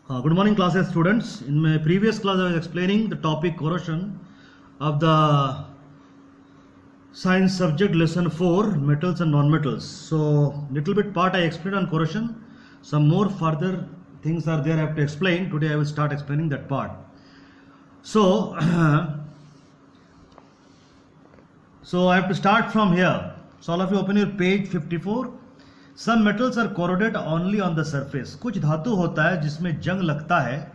Good morning, classes students. In my previous class, I was explaining the topic corrosion of the science subject lesson 4, metals and non-metals. So, little bit part I explained on corrosion. Some more further things are there I have to explain. Today I will start explaining that part. So, I have to start from here. So, all of you open your page 54. Some metals are corroded only on the surface. कुछ धातु होता है जिसमें जंग लगता है,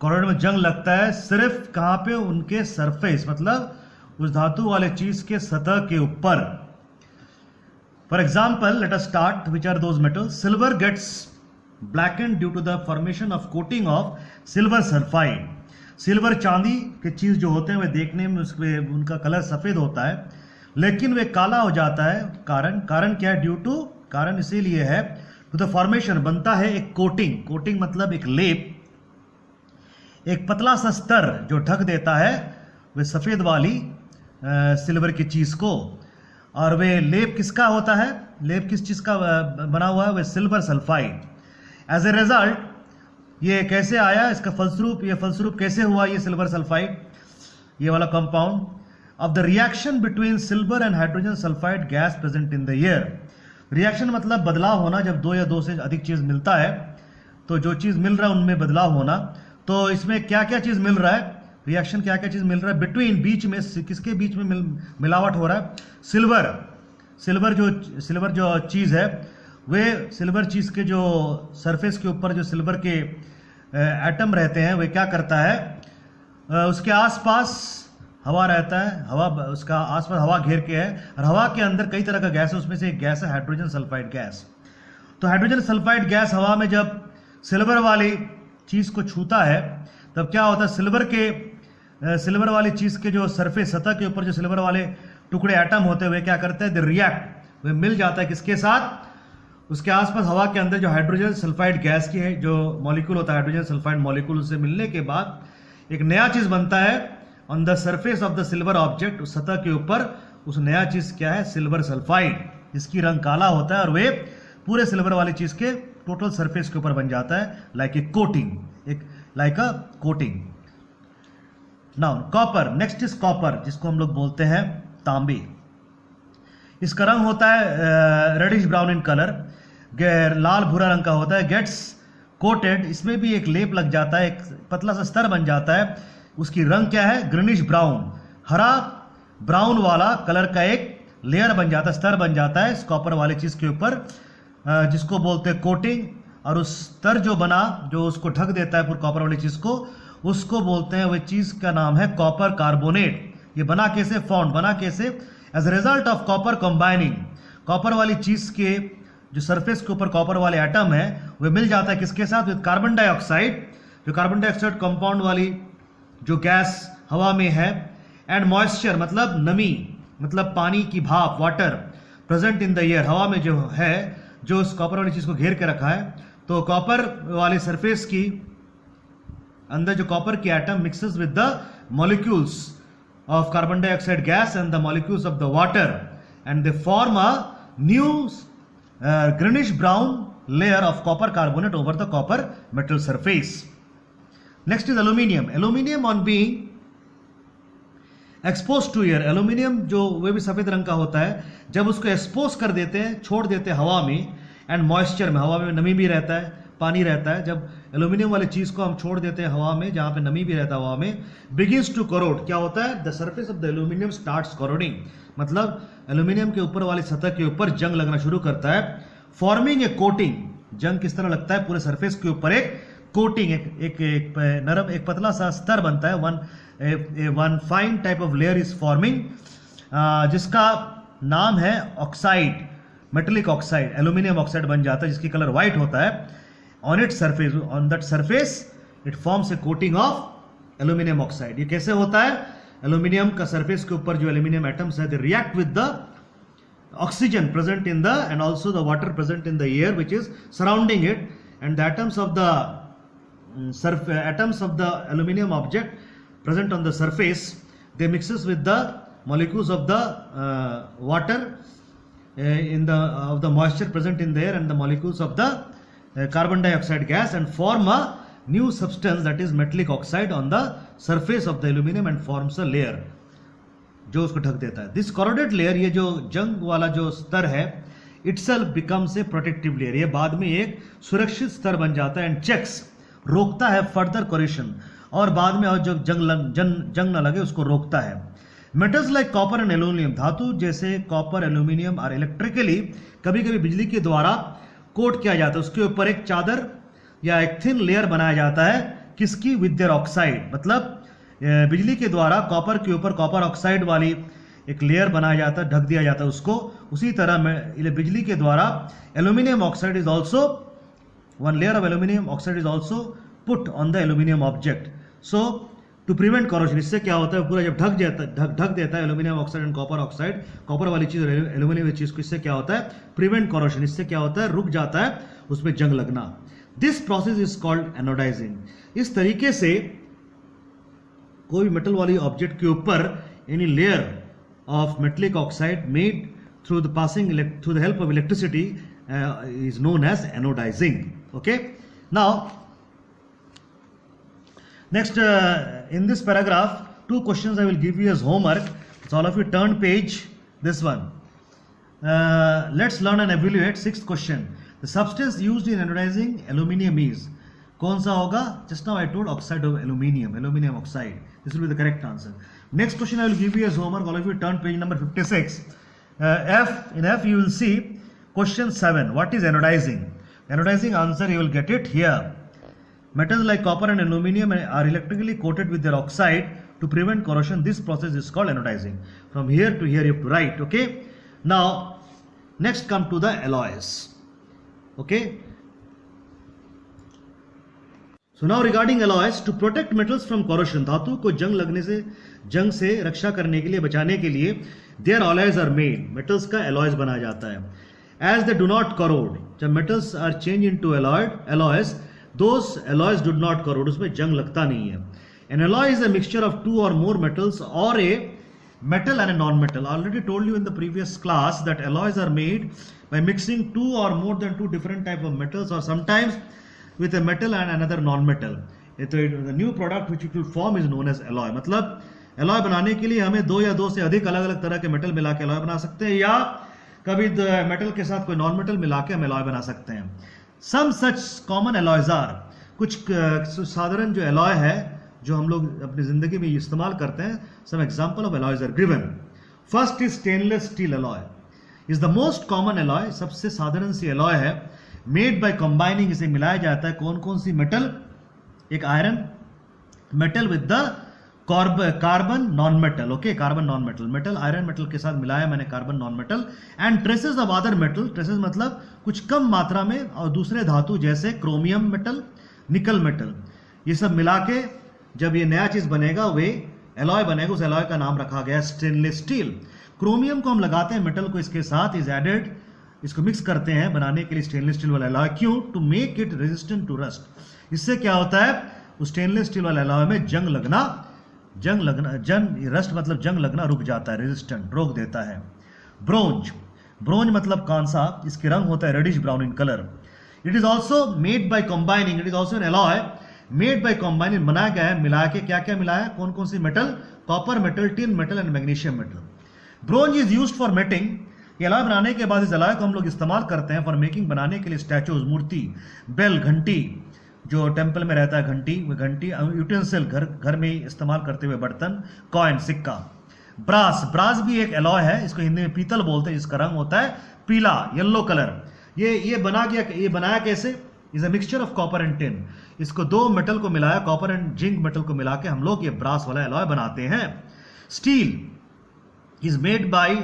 corroded में जंग लगता है सिर्फ कहाँ पे, उनके सरफेस, मतलब उस धातु वाले चीज के सतह के ऊपर. For example, let us start. Which are those metals? Silver gets blackened due to the formation of coating of silver sulfide. Silver चांदी के चीज जो होते हैं वे देखने में उनका कलर सफेद होता है, लेकिन वे काला हो जाता है. कारण क्या है? ड्यू टू, कारण इसीलिए है, टू द फॉर्मेशन, बनता है एक कोटिंग. कोटिंग मतलब एक लेप, एक पतला सा स्तर जो ढक देता है वे सफेद वाली सिल्वर की चीज को. और वे लेप किसका होता है? लेप किस चीज का बना हुआ है? वे silver sulphide. As a result, ये कैसे आया, इसका फलस्वरूप, ये फलस्वरूप कैसे हुआ ये सिल्वर सल्फाइड, ये वाला compound, of the reaction between silver and hydrogen sulphide gas present in the air. Reaction मतलब बदलाव होना. जब दो या दो से अधिक चीज मिलता है तो जो चीज मिल रहा है उनमें बदलाव होना. तो इसमें क्या क्या चीज मिल रहा है, रिएक्शन क्या क्या चीज मिल रहा है? बिटवीन, बीच में, किसके बीच में मिलावट हो रहा है? सिल्वर जो चीज है, वे सिल्वर चीज के जो सरफेस के ऊपर जो सिल्वर के एटम रहते हैं, वे क्या करता है, उसके आसपास हवा रहता है, हवा, उसका आसपास हवा घेर के है, और हवा के अंदर कई तरह का गैस है. उसमें से एक गैस है हाइड्रोजन सल्फाइड गैस. तो हाइड्रोजन सल्फाइड गैस हवा में जब सिल्वर वाली चीज को छूता है तब क्या होता है? सिल्वर वाली चीज के जो सरफेस, सतह के ऊपर जो सिल्वर वाले टुकड़े एटम होते हैं वे क्या करते हैं? दे रिएक्ट, वे मिल जाता है किसके साथ? उसके आसपास हवा के अंदर जो हाइड्रोजन सल्फाइड गैस की है जो मॉलिक्यूल होता है, हाइड्रोजन सल्फाइड मॉलिक्यूल से मिलने के बाद एक नया चीज बनता है on the surface of the silver object. उस सतह के ऊपर उस नया चीज क्या है? Silver sulphide. इसकी रंग काला होता है और वे पूरे सिल्वर वाली चीज के टोटल सरफेस के ऊपर बन जाता है, like a coating, like a coating. Now copper. Next is copper, जिसको हम लोग बोलते हैं तांबे. इसका रंग होता है रेडिश ब्राउन इन कलर, लाल भूरा रंग का होता है. गेट्स कोटेड, इसमें भी एक लेप लग जाता है, एक पतला सा स्तर बन जाता है. उसकी रंग क्या है? ग्रीनिश ब्राउन, हरा ब्राउन वाला कलर का एक लेयर बन जाता है, स्तर बन जाता है इस कॉपर वाली चीज के ऊपर, जिसको बोलते हैं कोटिंग. और उस स्तर जो बना, जो उसको ढक देता है पूरी कॉपर वाली चीज को, उसको बोलते हैं, वह चीज का नाम है कॉपर कार्बोनेट. ये बना कैसे? फॉर्म बना कैसे? As a result of copper combining. Copper वाली चीज के जो सरफेस के ऊपर कॉपर वाले एटम है वे मिल जाता है किसके साथ? विद कार्बन डाइऑक्साइड, जो कार्बन डाइऑक्साइड कंपाउंड वाली जो गैस हवा में है, एंड मॉइस्चर मतलब नमी, मतलब पानी की भाप, water, present in the air, हवा में जो है, जो उस कॉपर वाली चीज को घेर के रखा है. तो कॉपर वाले सरफेस की अंदर जो कॉपर के atom mixes with the molecules of carbon dioxide gas and the molecules of the water, and they form a new greenish brown layer of copper carbonate over the copper metal surface. Next is aluminium. Aluminium on being exposed to air, aluminium जो वे भी सफेद रंग का होता है, जब उसको expose कर देते हैं, छोड़ देते हैं हवा में, एंड मॉइस्चर में, हवा में नमी भी रहता है, पानी रहता है, जब एल्यूमिनियम वाली चीज को हम छोड़ देते हैं हवा में, जहां पे नमी भी रहता है हवा में, बिगिंस टू कोरोड. क्या होता है? The surface of the aluminium starts corroding, मतलब एल्यूमिनियम के ऊपर वाली सतह के ऊपर जंग लगना शुरू करता है. फॉर्मिंग ए कोटिंग, जंग किस तरह लगता है? पूरे सरफेस के ऊपर एक कोटिंग, एक नरम, एक पतला सा स्तर बनता है. One fine type of layer is forming, जिसका नाम है oxide, metallic oxide, aluminium oxide बन जाता है, जिसकी कलर व्हाइट होता है. On it surface, on that surface it forms a coating of aluminium oxide. ये कैसे होता है? एल्यूमिनियम का सरफेस के ऊपर जो एल्यूमिनियम एटम्स है, they react with the oxygen present in the and also the water present in the air which is surrounding it, and the atoms of the aluminum object present on the surface, they mixes with the molecules of the water of the moisture present in there and the molecules of the carbon dioxide gas, and form a new substance that is metallic oxide on the surface of the aluminum and forms a layer, जो उसको ढक देता है. This corroded layer, ये जो जंग वाला जो स्तर है, itself becomes a protective layer, ये बाद में एक सुरक्षित स्तर बन जाता है. एंड चेक्स, रोकता है फर्दर कोरेशन, और बाद में और जो जंग न लगे उसको रोकता है. Metals like copper and aluminium, धातु जैसे कॉपर एल्यूमिनियम और इलेक्ट्रिकली कभी कभी बिजली के द्वारा कोट किया जाता है, उसके ऊपर एक चादर या एक थिन लेयर बनाया जाता है. किसकी? विद देयर ऑक्साइड, मतलब बिजली के द्वारा कॉपर के ऊपर कॉपर ऑक्साइड वाली एक लेयर बनाया जाता है, ढक दिया जाता है उसको. उसी तरह बिजली के द्वारा aluminium oxide is also, one layer of aluminium oxide is also put on the aluminium object. So to prevent corrosion, इससे क्या होता है, पूरा जब ढक देता है aluminium oxide and copper oxide, copper वाली चीज और एल्यूमिनियम वाली चीज को, इससे क्या होता है, प्रिवेंट कॉरोजन, इससे क्या होता है, रुक जाता है उसमें जंग लगना. This process is called anodising. इस तरीके से कोई मेटल वाली ऑब्जेक्ट के ऊपर any layer of metallic oxide made through the help of electricity is known as anodizing. Okay, now next in this paragraph 2 questions I will give you as homework, so all of you turn page this one. Let's learn and evaluate. 6th question, the substance used in anodizing aluminium is, कौन सा होगा? Just now I told oxide of aluminum oxide. This will be the correct answer. Next question I will give you as homework, all of you turn page number 56. In F you will see question 7, what is anodizing? Anodizing answer you will get it here. Metals like copper and aluminum are electrically coated with their oxide to prevent corrosion. This process is called anodizing. From here to here you have to write. Okay, now next come to the alloys. Okay, so now regarding alloys, to protect metals from corrosion, धातु को जंग से रक्षा करने के लिए, बचाने के लिए, their alloys are made, metals का alloys बनाया जाता है. As they do not corrode, जब metals are changed into alloys, those alloys do not corrode, उसमें जंग लगता नहीं है. An alloy is a mixture of 2 or more metals or a metal and a non-metal. I already told you in the previous class that alloys are made by mixing 2 or more than 2 different type of metals, or sometimes with a metal and another non-metal. The new product which it will form is known as alloy. मतलब alloy बनाने के लिए हमें 2 या 2 से अधिक अलग अलग तरह के मेटल मिला के alloy बना सकते हैं, या कभी मेटल के साथ कोई नॉन मेटल मिला के हम एलॉय बना सकते हैं. सम सच कॉमन एलॉयज आर, कुछ साधारण जो एलॉय है जो हम लोग अपनी जिंदगी में इस्तेमाल करते हैं. Some example of alloys are given. First is stainless steel alloy, is the most common alloy, सबसे साधारण सी एलॉय है. मेड बाय कंबाइनिंग, इसे मिलाया जाता है कौन कौन सी मेटल, एक iron metal with the carbon non metal. Okay, carbon non metal, metal iron metal के साथ मिलाया मैंने carbon non metal. And traces of other metal, traces मतलब कुछ कम मात्रा में, और दूसरे धातु जैसे क्रोमियम मेटल, निकल मेटल, ये सब मिला के जब ये नया चीज बनेगा, वे एलॉय बनेगा. उस एलॉय का नाम रखा गया स्टेनलेस स्टील. क्रोमियम को हम लगाते हैं मेटल को इसके साथ, इज एडेड, इसको मिक्स करते हैं बनाने के लिए स्टेनलेस स्टील वाला एलॉय. क्यों? To make it resistant to rust. इससे क्या होता है, उस स्टेनलेस स्टील वाले एलॉय में जंग लगना रस्ट मतलब जंग लगना रुक जाता है, रेजिस्टेंट, रोक देता है. ब्रोंज मतलब कांसा, इसके रंग होता है reddish brown in colour. It is also made by combining, it is also an alloy made by combining, बनाया गया है मिला के. क्या क्या मिलाया, कौन कौन सी metal, copper metal, tin metal and magnesium metal. Bronze is used for मेटिंग, ये एलॉय बनाने के बाद इस एलॉय को हम लोग इस्तेमाल करते हैं फॉर मेकिंग, बनाने के लिए स्टैचूज, मूर्ति, बेल, घंटी, जो टेम्पल में रहता है घंटी, यूटेंसिल, घर में इस्तेमाल करते हुए बर्तन, कॉइन, सिक्का. ब्रास भी एक एलॉय है, इसको हिंदी में पीतल बोलते हैं, जिसका रंग होता है पीला, येलो कलर. ये बनाया कैसे, is a mixture of copper and tin. इसको 2 मेटल को मिलाया, कॉपर एंड जिंक मेटल को मिला के हम लोग ये ब्रास वाला एलॉय बनाते हैं. स्टील इज मेड बाय,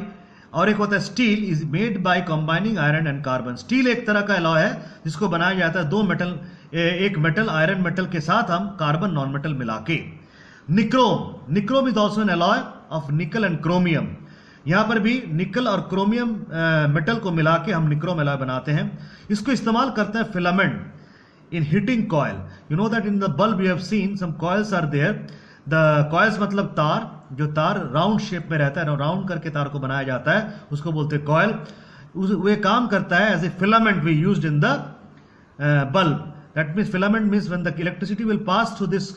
और एक होता है steel is made by combining iron and carbon. Steel एक तरह का एलॉय है जिसको बनाया जाता है 2 मेटल, एक मेटल आयरन मेटल के साथ हम कार्बन नॉन मेटल मिला के. Nichrome is also an alloy of निकल एंड क्रोमियम. यहां पर भी निकल और क्रोमियम मेटल को मिला के हम निक्रोम एलॉय बनाते हैं. इसको इस्तेमाल करते हैं filament in heating coil. You know that in the bulb you have seen some coils are there. The coils मतलब तार, जो तार राउंड शेप में रहता है, राउंड करके तार को बनाया जाता है, उसको बोलते हैं कॉइल. वे काम करता है as a filament we used in the bulb. That means filament means when the electricity will pass through this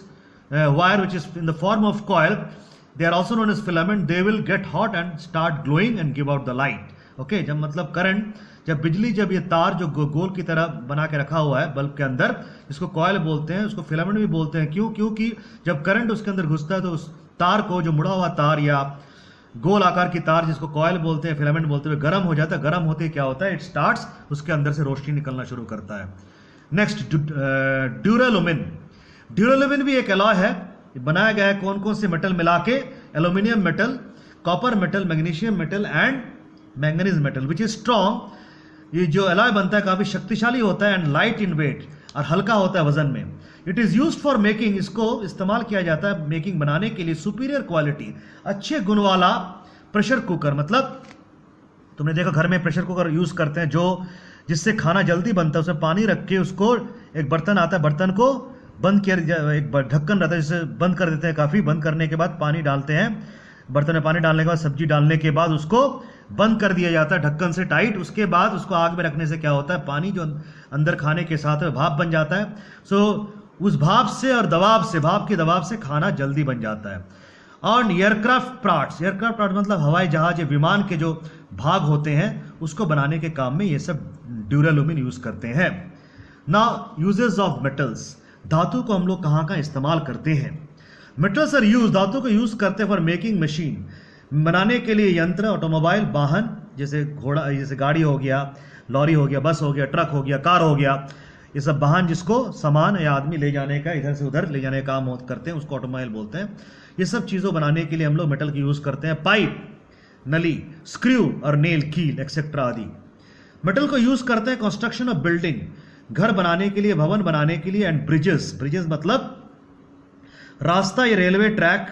wire which is in the form of coil, they are also known as filament. They will get hot and start glowing and give out the light. Okay, जब मतलब current, जब बिजली, जब ये तार जो गोल की तरह बना के रखा हुआ है बल्ब के अंदर, इसको कॉयल बोलते हैं, उसको फिलामेंट भी बोलते हैं। क्यों? क्योंकि जब करंट उसके अंदर घुसता है तो उस तार को, जो मुड़ा हुआ तार या गोल आकार की तार जिसको कॉयल बोलते हैं, फिलामेंट बोलते हुए गर्म हो जाता है। गर्म होते क्या होता है? इट स्टार्ट्स, उसके अंदर से रोशनी निकलना शुरू करता है। Next, duralumin. ड्यूरालुमिन भी एक एलॉय है, बनाया गया है कौन कौन से मेटल मिला के? Aluminium metal, copper metal, magnesium metal and manganese metal, which is strong. ये जो एलॉय बनता है काफी शक्तिशाली होता है, एंड लाइट इन वेट, और हल्का होता है वजन में। It is use for making, इसको इस्तेमाल किया जाता है मेकिंग, बनाने के लिए, सुपीरियर क्वालिटी, अच्छे गुण वाला प्रेशर कुकर। मतलब तुमने देखा घर में प्रेशर कुकर यूज करते हैं जो जिससे खाना जल्दी बनता है, उसमें पानी रख के उसको, एक बर्तन आता है, बर्तन को बंद किया, एक ढक्कन रहता है जिसे बंद कर देते हैं, काफी बंद करने के बाद पानी डालते हैं, बर्तन में पानी डालने के बाद, सब्जी डालने के बाद उसको बंद कर दिया जाता है ढक्कन से टाइट। उसके बाद उसको आग में रखने से क्या होता है? पानी जो अंदर खाने के साथ है भाप बन जाता है। सो उस भाप से और दबाव से, भाप के दबाव से खाना जल्दी बन जाता है। और एयरक्राफ्ट पार्ट्स, एयरक्राफ्ट पार्ट मतलब हवाई जहाज या विमान के जो भाग होते हैं उसको बनाने के काम में ये सब ड्यूरालुमिन यूज करते हैं। नाउ यूजेस ऑफ मेटल्स, धातु को हम लोग कहाँ कहाँ इस्तेमाल करते हैं? मेटल्स आर यूज, धातु को यूज करते हैं फॉर मेकिंग मशीन, बनाने के लिए यंत्र, ऑटोमोबाइल, वाहन, जैसे घोड़ा, जैसे गाड़ी हो गया, लॉरी हो गया, बस हो गया, ट्रक हो गया, कार हो गया, ये सब वाहन जिसको सामान या आदमी ले जाने का, इधर से उधर ले जाने का काम करते हैं, उसको ऑटोमोबाइल बोलते हैं। ये सब चीज़ों बनाने के लिए हम लोग मेटल की यूज करते हैं। पाइप, नली, स्क्रू और नेल, कील एक्सेट्रा आदि। मेटल को यूज करते हैं कंस्ट्रक्शन ऑफ बिल्डिंग, घर बनाने के लिए, भवन बनाने के लिए, एंड ब्रिजेस, ब्रिजेस मतलब रास्ता या रेलवे ट्रैक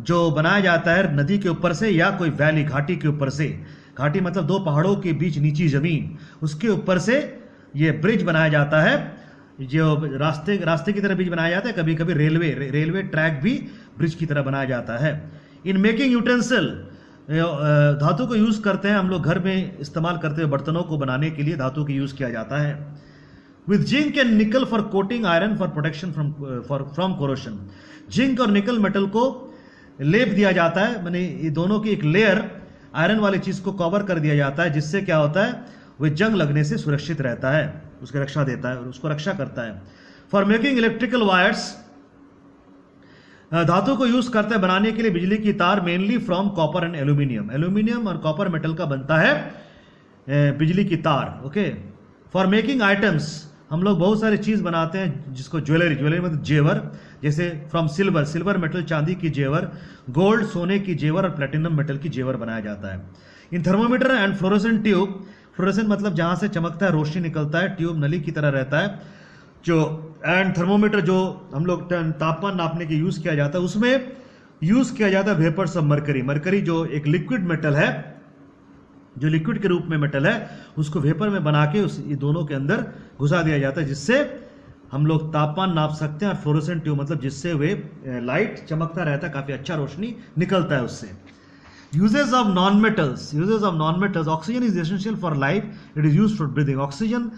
जो बनाया जाता है नदी के ऊपर से या कोई वैली, घाटी के ऊपर से। घाटी मतलब दो पहाड़ों के बीच नीची जमीन, उसके ऊपर से ये ब्रिज बनाया जाता है, जो रास्ते की तरह ब्रिज बनाया जाता है। कभी कभी रेलवे ट्रैक भी ब्रिज की तरह बनाया जाता है। इन मेकिंग यूटेंसिल, धातु को यूज करते हैं हम लोग घर में इस्तेमाल करते हुए, बर्तनों को बनाने के लिए धातु का यूज किया जाता है। विथ जिंक एंड निकल for coating iron for protection from corrosion, zinc और निकल मेटल को लेप दिया जाता है, माने ये दोनों की एक लेयर आयरन वाली चीज को कवर कर दिया जाता है, जिससे क्या होता है? वह जंग लगने से सुरक्षित रहता है, उसकी रक्षा देता है और उसको रक्षा करता है। फॉर मेकिंग इलेक्ट्रिकल वायर्स, धातु को यूज करते हैं बनाने के लिए बिजली की तार, mainly from copper and aluminium, aluminium और कॉपर मेटल का बनता है बिजली की तार। ओके, फॉर मेकिंग आइटम्स, हम लोग बहुत सारी चीज बनाते हैं जिसको ज्वेलरी मतलब जेवर, जैसे फ्रॉम सिल्वर मेटल, चांदी की जेवर, गोल्ड सोने की जेवर और प्लेटिनम मेटल की जेवर बनाया जाता है। In thermometer and fluorescent tube, fluorescent मतलब जहां से चमकता है, रोशनी निकलता है, ट्यूब नली की तरह रहता है जो, एंड थर्मोमीटर जो हम लोग तापमान नापने के यूज किया जाता है, उसमें यूज किया जाता है वेपर्स ऑफ मरकरी। मरकरी जो एक लिक्विड मेटल है, जो लिक्विड के रूप में मेटल है, उसको वेपर में बना के उस ये दोनों के अंदर घुसा दिया जाता है, जिससे हम लोग तापमान नाप सकते हैं। और फ्लोरोसेंट ट्यूब मतलब जिससे वे लाइट चमकता रहता है, काफी अच्छा रोशनी निकलता है उससे। Uses of non metals, oxygen is essential for life, it is used for breathing. Oxygen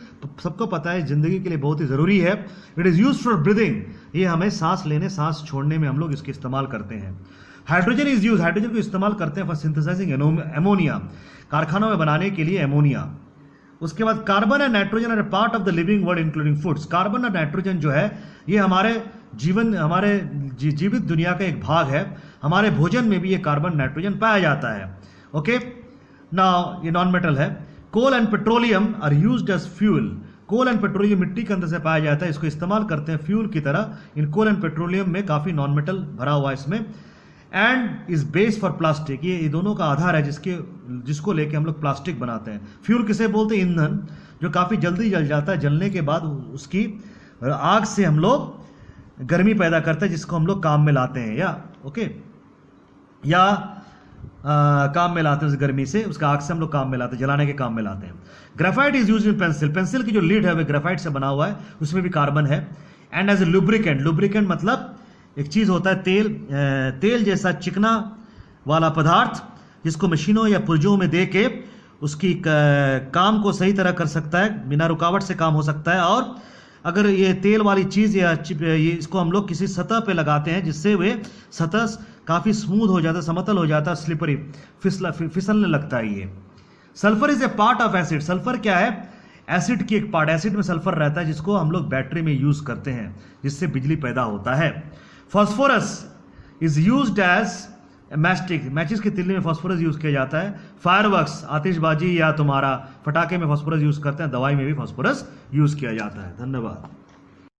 सबको पता है जिंदगी के लिए बहुत ही जरूरी है। It is used for breathing, ये हमें सांस लेने, सांस छोड़ने में हम लोग इसके इस्तेमाल करते हैं। हाइड्रोजन इज यूज, हाइड्रोजन को इस्तेमाल करते हैं फॉर सिंथेसाइजिंग एमोनिया, कारखानों में बनाने के लिए एमोनिया। उसके बाद carbon and nitrogen are part of the living world including foods. Carbon और नाइट्रोजन जो है ये हमारे जीवित दुनिया का एक भाग है। हमारे भोजन में भी ये कार्बन नाइट्रोजन पाया जाता है। ओके, नाउ ये नॉन मेटल है। Coal and petroleum are used as fuel, coal and petroleum मिट्टी के अंदर से पाया जाता है, इसको इस्तेमाल करते हैं फ्यूल की तरह। इन कोल एंड पेट्रोलियम में काफी नॉन मेटल भरा हुआ है इसमें। And is base for plastic, ये दोनों का आधार है जिसको लेके हम लोग प्लास्टिक बनाते हैं। फ्यूल किसे बोलते हैं? ईंधन, जो काफी जल्दी जल जाता है, जलने के बाद उसकी आग से हम लोग गर्मी पैदा करते हैं, जिसको हम लोग काम में लाते हैं, या ओके, या काम में लाते हैं उस गर्मी से, उसका आग से हम लोग काम में लाते हैं, जलाने के काम में लाते हैं। Graphite is used in pencil, pencil की जो लीड है वह ग्रेफाइट से बना हुआ है, उसमें भी कार्बन है। And as a lubricant, lubricant मतलब एक चीज होता है तेल जैसा चिकना वाला पदार्थ, जिसको मशीनों या पुर्जों में दे के उसकी काम को सही तरह कर सकता है, बिना रुकावट से काम हो सकता है। और अगर ये तेल वाली चीज़ या ये इसको हम लोग किसी सतह पे लगाते हैं जिससे वे सतह काफ़ी स्मूथ हो जाता है, समतल हो जाता है, स्लिपरी फिसलने लगता है ये। Sulphur is a part of acid. Sulphur क्या है? एसिड की एक पार्ट। एसिड में सल्फर रहता है जिसको हम लोग बैटरी में यूज करते हैं, जिससे बिजली पैदा होता है। Phosphorus is used as mastic. मैचिस की तिल्ली में फॉस्फोरस यूज किया जाता है। फायरवर्क्स, आतिशबाजी या तुम्हारा पटाखे में फॉस्फोरस यूज करते हैं। दवाई में भी फॉस्फोरस यूज किया जाता है। धन्यवाद।